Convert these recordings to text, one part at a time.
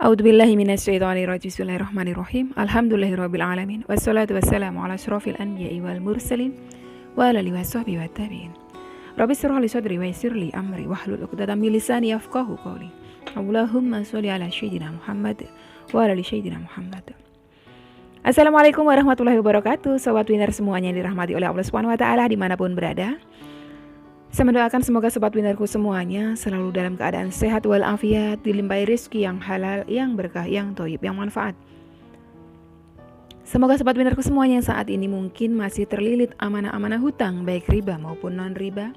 A'udzubillahi minasyaitonirrajim. Bismillahirrahmanirrahim. Alhamdulillahirabbil alamin. Wassalatu wassalamu ala asyrofil anbiya'i wal mursalin wa ala alihi washabbihi wattabi'in. Rabbi shrah li sadri wa yassir li amri wahlul 'uqdatam min lisani yafqahu qawli. Allahumma sholli ala sayyidina Muhammad wa ala ali sayyidina Muhammad. Assalamualaikum warahmatullahi wabarakatuh. Sobat Winner semuanya yang dirahmati oleh Allah Subhanahu wa taala dimanapun berada. Saya mendoakan semoga sobat winnerku semuanya selalu dalam keadaan sehat walafiat, dilimpahi rezeki yang halal, yang berkah, yang thayyib, yang manfaat. Semoga sobat winnerku semuanya saat ini mungkin masih terlilit amanah-amanah hutang, baik riba maupun non-riba.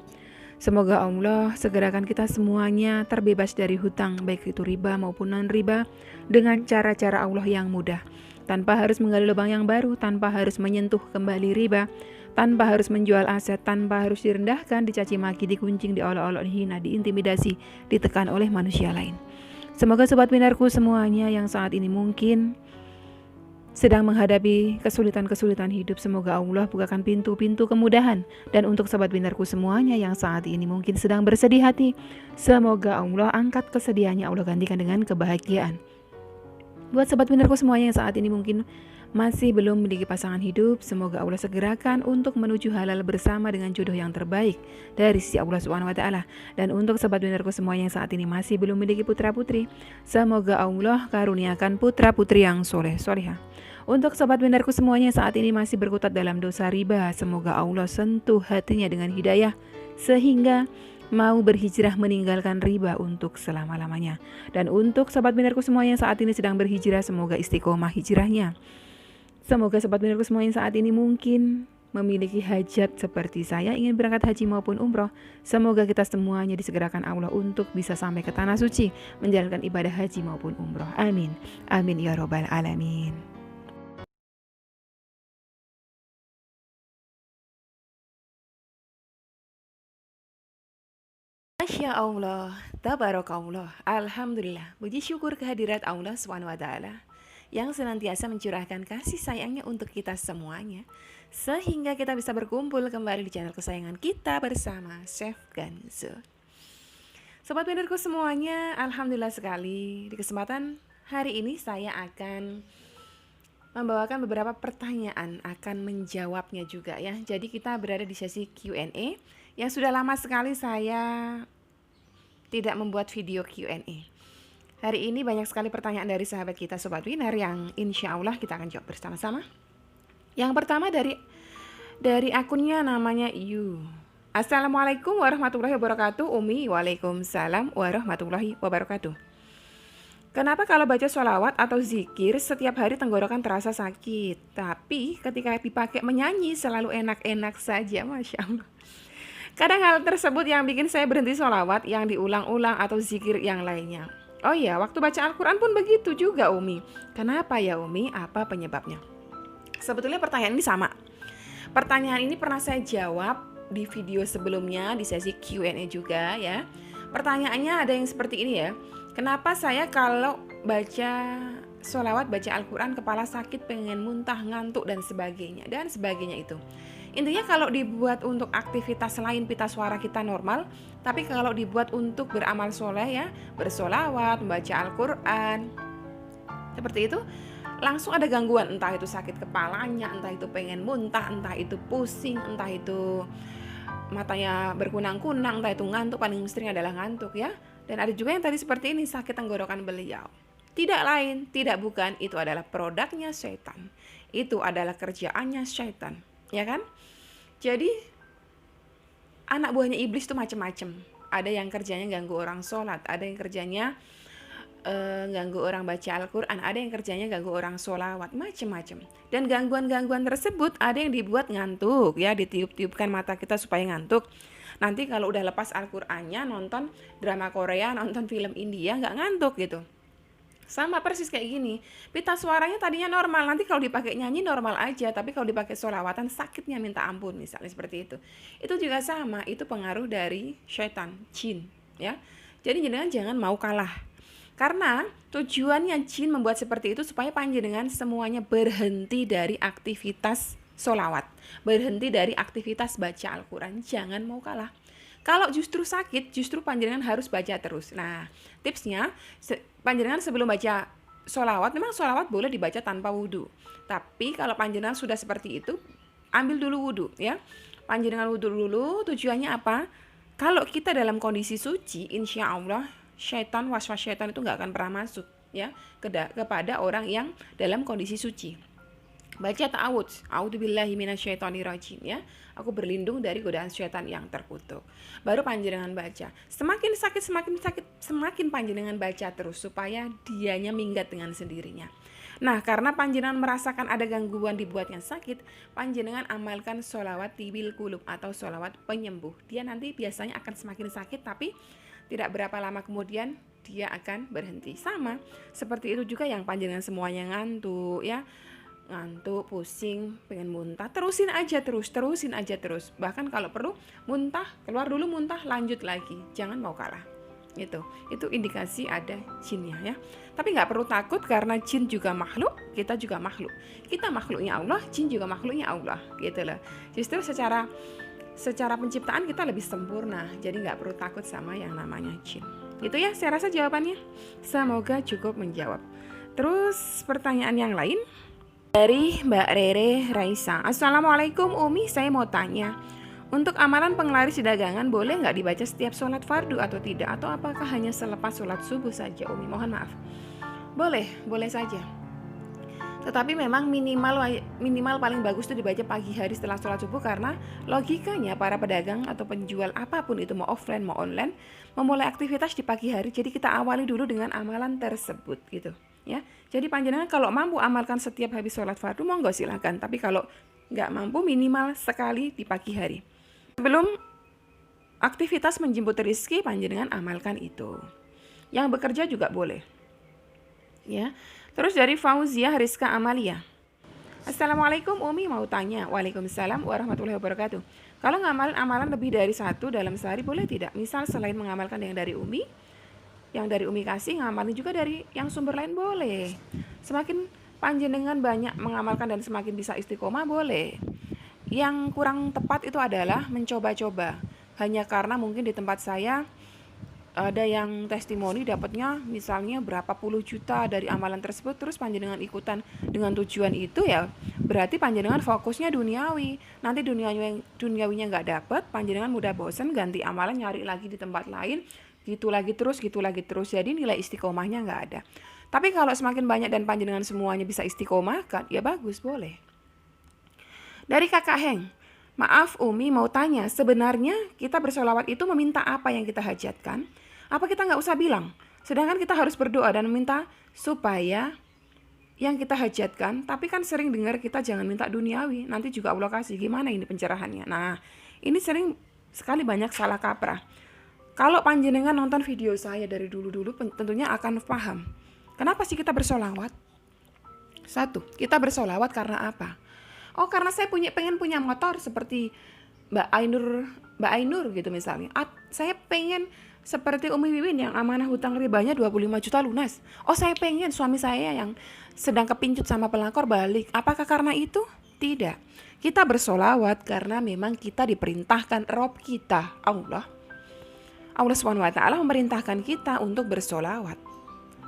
Semoga Allah segerakan kita semuanya terbebas dari hutang, baik itu riba maupun non-riba, dengan cara-cara Allah yang mudah. Tanpa harus menggali lubang yang baru, tanpa harus menyentuh kembali riba, tanpa harus menjual aset, tanpa harus direndahkan, dicaci maki, dikuncing, diolok-olok, dihina, diintimidasi, ditekan oleh manusia lain. Semoga sobat winnerku semuanya yang saat ini mungkin sedang menghadapi kesulitan-kesulitan hidup, semoga Allah bukakan pintu-pintu kemudahan. Dan untuk sobat winnerku semuanya yang saat ini mungkin sedang bersedih hati, semoga Allah angkat kesedihannya, Allah gantikan dengan kebahagiaan. Buat sobat winnerku semuanya yang saat ini mungkin masih belum memiliki pasangan hidup, semoga Allah segerakan untuk menuju halal bersama dengan jodoh yang terbaik dari sisi Allah Subhanahu wa taala. Dan untuk sobat winnerku semuanya yang saat ini masih belum memiliki putra-putri, semoga Allah karuniakan putra-putri yang soleh-solehah. Untuk sobat winnerku semuanya yang saat ini masih berkutat dalam dosa riba, semoga Allah sentuh hatinya dengan hidayah sehingga mau berhijrah meninggalkan riba untuk selama-lamanya. Dan untuk sobat winnerku semuanya yang saat ini sedang berhijrah, semoga istiqomah hijrahnya. Semoga sobat winnerku semuanya saat ini mungkin memiliki hajat seperti saya, ingin berangkat haji maupun umroh. Semoga kita semuanya disegerakan Allah untuk bisa sampai ke tanah suci, menjalankan ibadah haji maupun umroh. Amin. Amin ya robbal alamin. Masya Allah, tabarakallah, alhamdulillah. Puji syukur kehadirat Allah SWT yang senantiasa mencurahkan kasih sayangnya untuk kita semuanya, sehingga kita bisa berkumpul kembali di channel kesayangan kita bersama Chef Ganzo. Sobat winnerku semuanya, alhamdulillah sekali. Di kesempatan hari ini saya akan membawakan beberapa pertanyaan, akan menjawabnya juga ya. Jadi kita berada di sesi Q&A yang sudah lama sekali saya tidak membuat video Q&A. Hari ini banyak sekali pertanyaan dari sahabat kita Sobat Winner yang insya Allah kita akan jawab bersama-sama. Yang pertama dari akunnya namanya Yu. Assalamualaikum warahmatullahi wabarakatuh. Umi, waalaikumsalam warahmatullahi wabarakatuh. Kenapa kalau baca sholawat atau zikir setiap hari tenggorokan terasa sakit, tapi ketika dipakai menyanyi selalu enak-enak saja? Masya Allah. Kadang hal tersebut yang bikin saya berhenti sholawat yang diulang-ulang atau zikir yang lainnya. Oh iya, waktu baca Al-Quran pun begitu juga Umi. Kenapa ya Umi? Apa penyebabnya? Sebetulnya pertanyaan ini sama. Pertanyaan ini pernah saya jawab di video sebelumnya di sesi Q&A juga ya. Pertanyaannya ada yang seperti ini ya. Kenapa saya kalau baca sholawat, baca Al-Quran, kepala sakit, pengen muntah, ngantuk, dan sebagainya itu. Intinya kalau dibuat untuk aktivitas lain pita suara kita normal, tapi kalau dibuat untuk beramal soleh ya, bersolawat, membaca Al-Quran, seperti itu, langsung ada gangguan, entah itu sakit kepalanya, entah itu pengen muntah, entah itu pusing, entah itu matanya berkunang-kunang, entah itu ngantuk, paling sering adalah ngantuk ya. Dan ada juga yang tadi seperti ini, sakit tenggorokan beliau. Tidak lain, tidak bukan, itu adalah produknya syaitan. Itu adalah kerjaannya syaitan, ya kan? Jadi anak buahnya iblis itu macam-macam. Ada yang kerjanya ganggu orang sholat, ada yang kerjanya ganggu orang baca Al-Quran, ada yang kerjanya ganggu orang sholawat, macam-macam. Dan gangguan-gangguan tersebut ada yang dibuat ngantuk ya, ditiup-tiupkan mata kita supaya ngantuk. Nanti kalau udah lepas Al-Qurannya, nonton drama Korea, nonton film India, nggak ngantuk gitu. Sama persis kayak gini, pita suaranya tadinya normal, nanti kalau dipakai nyanyi normal aja, tapi kalau dipakai sholawatan sakitnya minta ampun, misalnya seperti itu. Itu juga sama, itu pengaruh dari syaitan, jin ya. Jadi jangan mau kalah, karena tujuannya jin membuat seperti itu supaya panjenengan semuanya berhenti dari aktivitas sholawat, berhenti dari aktivitas baca Al-Quran. Jangan mau kalah. Kalau justru sakit, justru panjenengan harus baca terus. Nah, tipsnya panjenengan sebelum baca sholawat, memang sholawat boleh dibaca tanpa wudhu. Tapi kalau panjenengan sudah seperti itu, ambil dulu wudhu ya. Panjenengan wudhu dulu, tujuannya apa? Kalau kita dalam kondisi suci, insya Allah syaitan, waswas syaitan itu nggak akan pernah masuk ya kepada orang yang dalam kondisi suci. Baca ta'awudz, a'udzubillahi minasyaitonirrajim ya. Aku berlindung dari godaan syaitan yang terkutuk. Baru panjenengan baca. Semakin sakit, semakin panjenengan baca terus supaya dianya minggat dengan sendirinya. Nah, karena panjenengan merasakan ada gangguan dibuatnya sakit, panjenengan amalkan sholawat tibil kulub atau sholawat penyembuh. Dia nanti biasanya akan semakin sakit, tapi tidak berapa lama kemudian dia akan berhenti. Sama seperti itu juga yang panjenengan semuanya ngantuk ya, ngantuk, pusing, pengen muntah, terusin aja terus. Bahkan kalau perlu muntah, keluar dulu muntah, lanjut lagi, jangan mau kalah. Itu indikasi ada jinnya ya. Tapi nggak perlu takut karena jin juga makhluk, kita juga makhluk. Kita makhluknya Allah, jin juga makhluknya Allah, gitu loh. Justru secara penciptaan kita lebih sempurna, jadi nggak perlu takut sama yang namanya jin. Gitu ya, saya rasa jawabannya. Semoga cukup menjawab. Terus pertanyaan yang lain dari Mbak Rere Raisa. Assalamualaikum Umi, saya mau tanya, untuk amalan penglaris di dagangan boleh nggak dibaca setiap sholat fardu atau tidak? Atau apakah hanya selepas sholat subuh saja Umi? Mohon maaf. Boleh saja. Tetapi memang minimal paling bagus itu dibaca pagi hari setelah sholat subuh, karena logikanya para pedagang atau penjual apapun itu, mau offline mau online, memulai aktivitas di pagi hari. Jadi kita awali dulu dengan amalan tersebut gitu ya. Jadi panjenengan kalau mampu amalkan setiap habis sholat fardu, monggo silakan. Tapi kalau nggak mampu, minimal sekali di pagi hari. Sebelum aktivitas menjemput rezeki, panjenengan amalkan itu. Yang bekerja juga boleh. Ya. Terus dari Fauziah Rizka Amalia. Assalamualaikum Umi, mau tanya. Waalaikumsalam warahmatullahi wabarakatuh. Kalau ngamalin amalan lebih dari satu dalam sehari boleh tidak? Misal selain mengamalkan yang dari Umi kasih, ngamalin juga dari yang sumber lain boleh. Semakin panjenengan banyak mengamalkan dan semakin bisa istiqomah boleh. Yang kurang tepat itu adalah mencoba-coba. Hanya karena mungkin di tempat saya ada yang testimoni dapatnya misalnya berapa puluh juta dari amalan tersebut, terus panjenengan ikutan dengan tujuan itu, ya berarti panjenengan fokusnya duniawi. Nanti duniawinya nggak dapat, panjenengan mudah bosan, ganti amalan, nyari lagi di tempat lain, gitu lagi terus. Jadi nilai istiqomahnya nggak ada. Tapi kalau semakin banyak dan panjenengan semuanya bisa istiqomah kan, ya bagus, boleh. Dari Kakak Heng, maaf Umi mau tanya, sebenarnya kita bersolawat itu meminta apa yang kita hajatkan? Apa kita nggak usah bilang? Sedangkan kita harus berdoa dan meminta supaya yang kita hajatkan. Tapi kan sering dengar kita jangan minta duniawi, nanti juga Allah kasih. Gimana ini pencerahannya? Nah, ini sering sekali banyak salah kaprah. Kalau panjenengan nonton video saya dari dulu-dulu, tentunya akan paham. Kenapa sih kita bersolawat? Satu, kita bersolawat karena apa? Oh, karena saya pengen punya motor seperti Mbak Ainur gitu misalnya. Saya pengen seperti Umi Wiwin yang amanah hutang ribanya 25 juta lunas. Oh, saya pengen suami saya yang sedang kepincut sama pelakor balik. Apakah karena itu? Tidak. Kita bersolawat karena memang kita diperintahkan Rob kita, Allah SWT memerintahkan kita untuk bersolawat.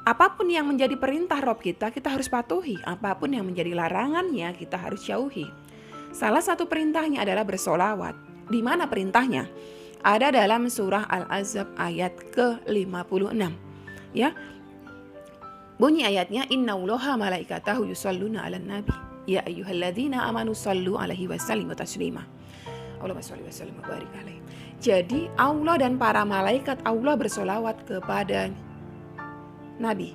Apapun yang menjadi perintah Rob kita harus patuhi. Apapun yang menjadi larangannya, kita harus jauhi. Salah satu perintahnya adalah bersolawat. Di mana perintahnya? Ada dalam surah Al-Ahzab ayat ke-56. Ya. Bunyi ayatnya, Innallaha malaikatahu yusholluna 'alan nabi. Ya ayyuhalladzina amanu shallu 'alaihi wasallimu taslima. Allahumma shalli wa sallim wa barik alaihi. Jadi Allah dan para malaikat Allah bersolawat kepada Nabi.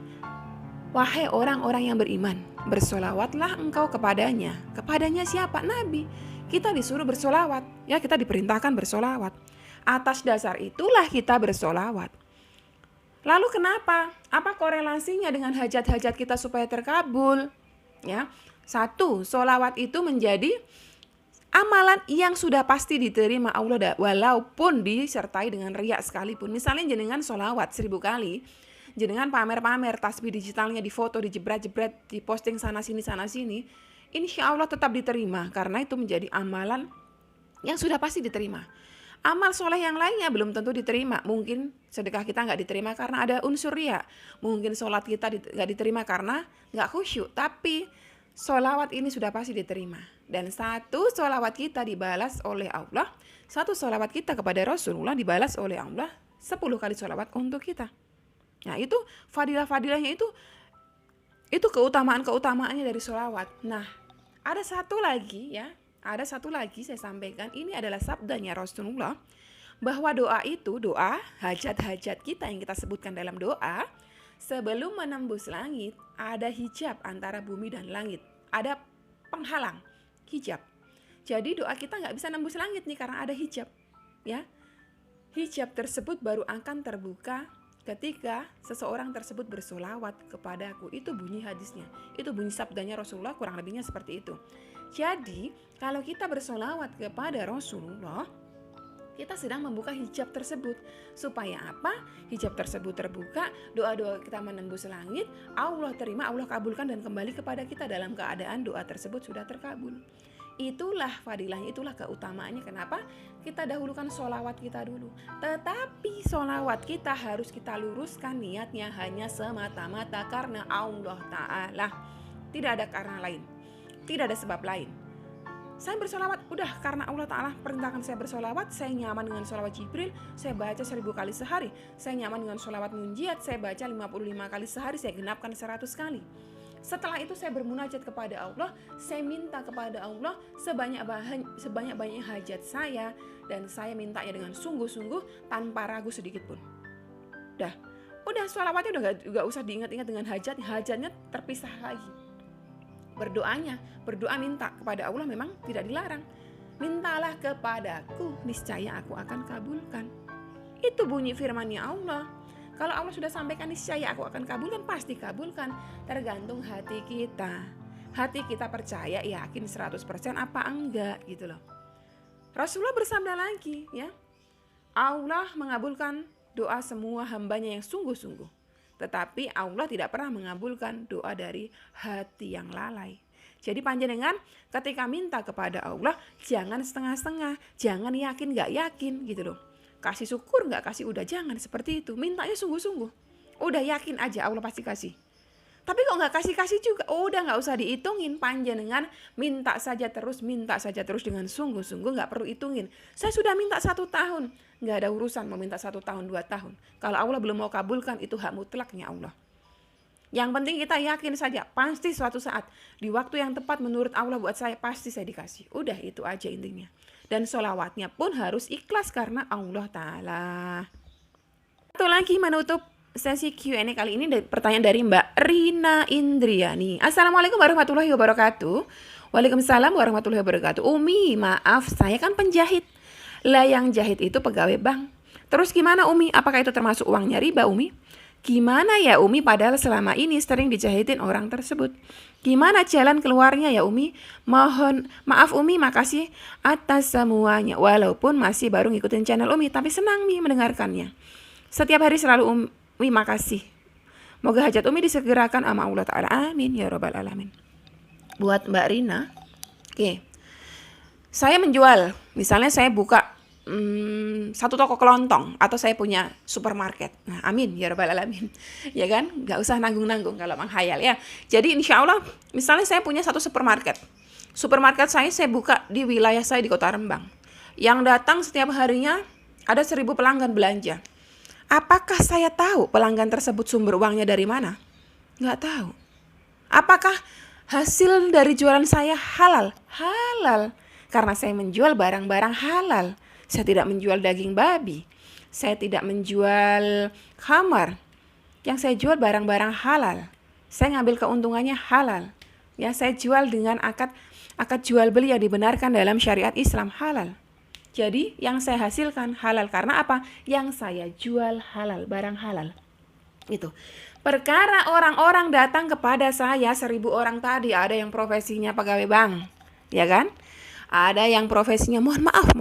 Wahai orang-orang yang beriman, bersolawatlah engkau kepadanya. Kepadanya siapa? Nabi. Kita disuruh bersolawat. Ya, kita diperintahkan bersolawat. Atas dasar itulah kita bersolawat. Lalu kenapa? Apa korelasinya dengan hajat-hajat kita supaya terkabul? Ya, satu, solawat itu menjadi amalan yang sudah pasti diterima Allah, walaupun disertai dengan riya sekalipun. Misalnya jenengan solawat 1000 kali, jenengan pamer-pamer tasbih digitalnya, difoto, dijebret-jebret, diposting sana-sini, insya Allah tetap diterima, karena itu menjadi amalan yang sudah pasti diterima. Amal soleh yang lainnya belum tentu diterima. Mungkin sedekah kita nggak diterima karena ada unsur riya. Mungkin sholat kita nggak diterima karena nggak khusyuk. Tapi sholawat ini sudah pasti diterima. Dan satu sholawat kita dibalas oleh Allah. Satu sholawat kita kepada Rasulullah dibalas oleh Allah 10 kali sholawat untuk kita. Nah itu fadilah-fadilahnya itu keutamaan-keutamaannya dari sholawat. Nah ada satu lagi ya. Ada satu lagi saya sampaikan, ini adalah sabdanya Rasulullah, bahwa doa itu, doa hajat-hajat kita yang kita sebutkan dalam doa, sebelum menembus langit, ada hijab antara bumi dan langit. Ada penghalang, hijab. Jadi doa kita nggak bisa nembus langit nih karena ada hijab. Ya, hijab tersebut baru akan terbuka ketika seseorang tersebut bersolawat kepadaku. Itu bunyi hadisnya, itu bunyi sabdanya Rasulullah, kurang lebihnya seperti itu. Jadi kalau kita bersolawat kepada Rasulullah, kita sedang membuka hijab tersebut. Supaya apa? Hijab tersebut terbuka, doa-doa kita menembus langit, Allah terima, Allah kabulkan dan kembali kepada kita dalam keadaan doa tersebut sudah terkabul. Itulah fadilahnya, itulah keutamaannya. Kenapa? Kita dahulukan solawat kita dulu. Tetapi solawat kita harus kita luruskan niatnya hanya semata-mata karena Allah Ta'ala. Tidak ada karena lain, tidak ada sebab lain. Saya bersolawat, udah karena Allah Ta'ala perintahkan saya bersolawat. Saya nyaman dengan solawat Jibril, saya baca 1000 kali sehari. Saya nyaman dengan solawat munjiat, saya baca 55 kali sehari, saya genapkan 100 kali. Setelah itu saya bermunajat kepada Allah, saya minta kepada Allah sebanyak-banyaknya hajat saya, dan saya mintanya dengan sungguh-sungguh tanpa ragu sedikit pun. Udah sholawatnya udah gak usah diingat-ingat dengan hajatnya terpisah lagi. Berdoa minta kepada Allah memang tidak dilarang. Mintalah kepadaku, niscaya aku akan kabulkan. Itu bunyi firman-Nya Allah. Kalau Allah sudah sampaikan niscaya aku akan kabulkan, pasti kabulkan. Tergantung hati kita. Hati kita percaya, yakin 100% apa enggak gitu loh. Rasulullah bersabda lagi ya, Allah mengabulkan doa semua hambanya yang sungguh-sungguh. Tetapi Allah tidak pernah mengabulkan doa dari hati yang lalai. Jadi panjenengan ketika minta kepada Allah, jangan setengah-setengah, jangan yakin gak yakin gitu loh. Kasih syukur gak kasih, udah jangan seperti itu. Mintanya sungguh-sungguh, udah yakin aja Allah pasti kasih. Tapi kok gak kasih-kasih juga, udah gak usah dihitungin. Panjenengan minta saja terus dengan sungguh-sungguh, gak perlu hitungin. Saya sudah minta 1 tahun, gak ada urusan mau minta 1 tahun, 2 tahun. Kalau Allah belum mau kabulkan, itu hak mutlaknya Allah. Yang penting kita yakin saja, pasti suatu saat di waktu yang tepat menurut Allah buat saya, pasti saya dikasih. Udah itu aja intinya. Dan sholawatnya pun harus ikhlas karena Allah Ta'ala. Satu lagi menutup sesi Q&A kali ini, pertanyaan dari Mbak Rina Indriani. Assalamualaikum warahmatullahi wabarakatuh. Waalaikumsalam warahmatullahi wabarakatuh. Umi, maaf saya kan penjahit. Lah yang jahit itu pegawai bank. Terus gimana Umi? Apakah itu termasuk uangnya riba Umi? Gimana ya Umi, padahal selama ini sering dijahitin orang tersebut. Gimana jalan keluarnya ya Umi? Mohon maaf Umi, makasih atas semuanya. Walaupun masih baru ngikutin channel Umi, tapi senang Umi mendengarkannya. Setiap hari selalu Umi makasih. Moga hajat Umi disegerakan sama Allah Ta'ala. Amin ya Rabbal Alamin. Buat Mbak Rina, oke. Saya menjual, misalnya saya buka satu toko kelontong atau saya punya supermarket. Nah, amin ya Rabbal Alamin. Ya kan? Gak usah nanggung-nanggung kalau menghayal ya. Jadi insya Allah misalnya saya punya satu supermarket. Supermarket saya buka di wilayah saya di Kota Rembang. Yang datang setiap harinya ada 1000 pelanggan belanja. Apakah saya tahu pelanggan tersebut sumber uangnya dari mana? Gak tahu. Apakah hasil dari jualan saya halal? Halal. Karena saya menjual barang-barang halal. Saya tidak menjual daging babi. Saya tidak menjual khamar. Yang saya jual barang-barang halal. Saya ngambil keuntungannya halal. Ya, saya jual dengan akad jual beli yang dibenarkan dalam syariat Islam, halal. Jadi yang saya hasilkan halal. Karena apa? Yang saya jual halal, barang halal. Itu. Perkara orang-orang datang kepada saya 1000 orang tadi, ada yang profesinya pegawai bank, ya kan? Ada yang profesinya mohon maaf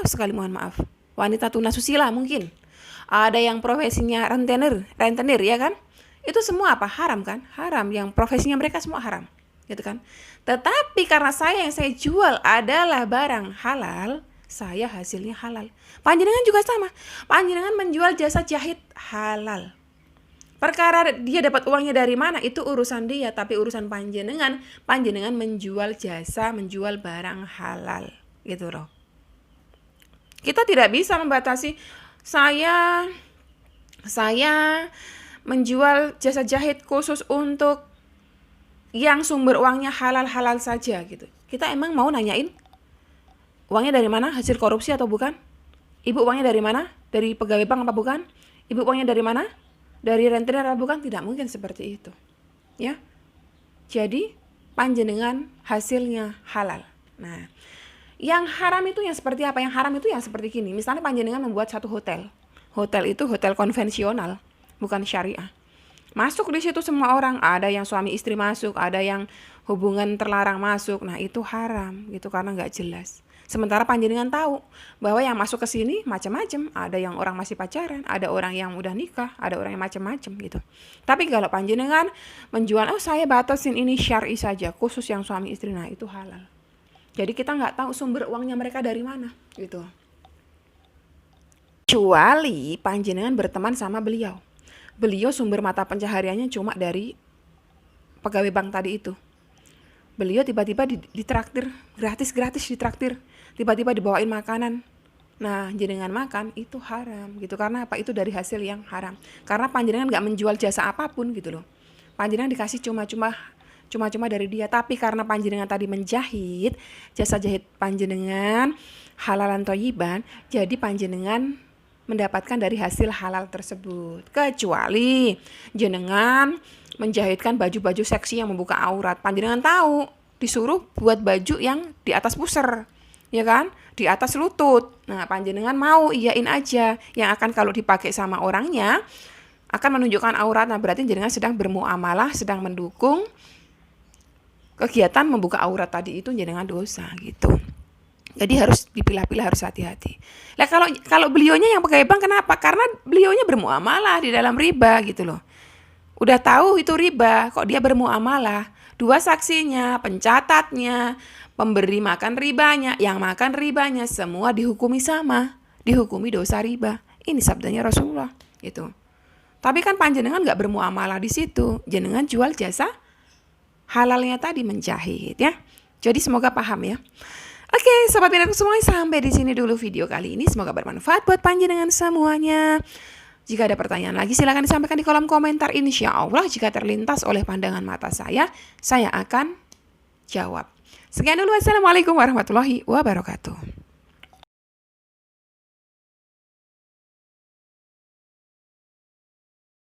sekali, mohon maaf, wanita tunasusila mungkin. Ada yang profesinya rentenir ya kan? Itu semua apa? Haram kan? Haram, yang profesinya mereka semua haram, gitu kan? Tetapi karena yang saya jual adalah barang halal, saya hasilnya halal. Panjenengan juga sama. Panjenengan menjual jasa jahit halal. Perkara dia dapat uangnya dari mana itu urusan dia, tapi urusan panjenengan menjual jasa, menjual barang halal, gitu loh. Kita tidak bisa membatasi saya menjual jasa jahit khusus untuk yang sumber uangnya halal-halal saja gitu. Kita emang mau nanyain uangnya dari mana, hasil korupsi atau bukan? Ibu uangnya dari mana? Dari pegawai bank apa bukan? Ibu uangnya dari mana? Dari rentenir atau bukan? Tidak mungkin seperti itu. Ya. Jadi panjenengan hasilnya halal. Nah, yang haram itu yang seperti apa? Yang haram itu yang seperti gini. Misalnya panjenengan membuat satu hotel. Hotel itu hotel konvensional, bukan syariah. Masuk di situ semua orang, ada yang suami istri masuk, ada yang hubungan terlarang masuk. Nah, itu haram gitu karena nggak jelas. Sementara panjenengan tahu bahwa yang masuk ke sini macam-macam, ada yang orang masih pacaran, ada orang yang udah nikah, ada orang yang macam-macam gitu. Tapi kalau panjenengan menjual, oh saya batasin ini syar'i saja, khusus yang suami istri, nah itu halal. Jadi kita nggak tahu sumber uangnya mereka dari mana gitu. Kecuali panjenengan berteman sama beliau. Beliau sumber mata pencahariannya cuma dari pegawai bank tadi itu. Beliau tiba-tiba ditraktir, gratis ditraktir. Tiba-tiba dibawain makanan. Nah, jenengan makan itu haram gitu. Karena apa? Itu dari hasil yang haram. Karena panjenengan nggak menjual jasa apapun gitu loh. Panjenengan dikasih cuma-cuma dari dia. Tapi karena panjenengan tadi menjahit, jasa jahit panjenengan halalan thayyiban, jadi panjenengan mendapatkan dari hasil halal tersebut. Kecuali jenengan menjahitkan baju-baju seksi yang membuka aurat. Panjenengan tahu disuruh buat baju yang di atas pusar, ya kan? Di atas lutut. Nah, panjenengan mau iyain aja. Yang akan kalau dipakai sama orangnya akan menunjukkan aurat. Nah, berarti jenengan sedang bermuamalah, sedang mendukung kegiatan membuka aurat tadi itu, jenengan dosa gitu. Jadi harus dipilah-pilah, harus hati-hati. Nah, kalau beliaunya yang pegawai bank, kenapa? Karena beliaunya bermuamalah di dalam riba gitu loh. Udah tahu itu riba, kok dia bermuamalah. Dua saksinya, pencatatnya, pemberi makan ribanya, yang makan ribanya, semua dihukumi sama, dihukumi dosa riba. Ini sabdanya Rasulullah gitu. Tapi kan panjenengan nggak bermuamalah di situ, jenengan jual jasa halalnya tadi menjahit ya. Jadi semoga paham ya. Oke, sobat pintarku semuanya, sampai di sini dulu video kali ini. Semoga bermanfaat buat panjenengan semuanya. Jika ada pertanyaan lagi silakan disampaikan di kolom komentar. Insya Allah jika terlintas oleh pandangan mata saya akan jawab. Sekian dulu, wassalamualaikum warahmatullahi wabarakatuh.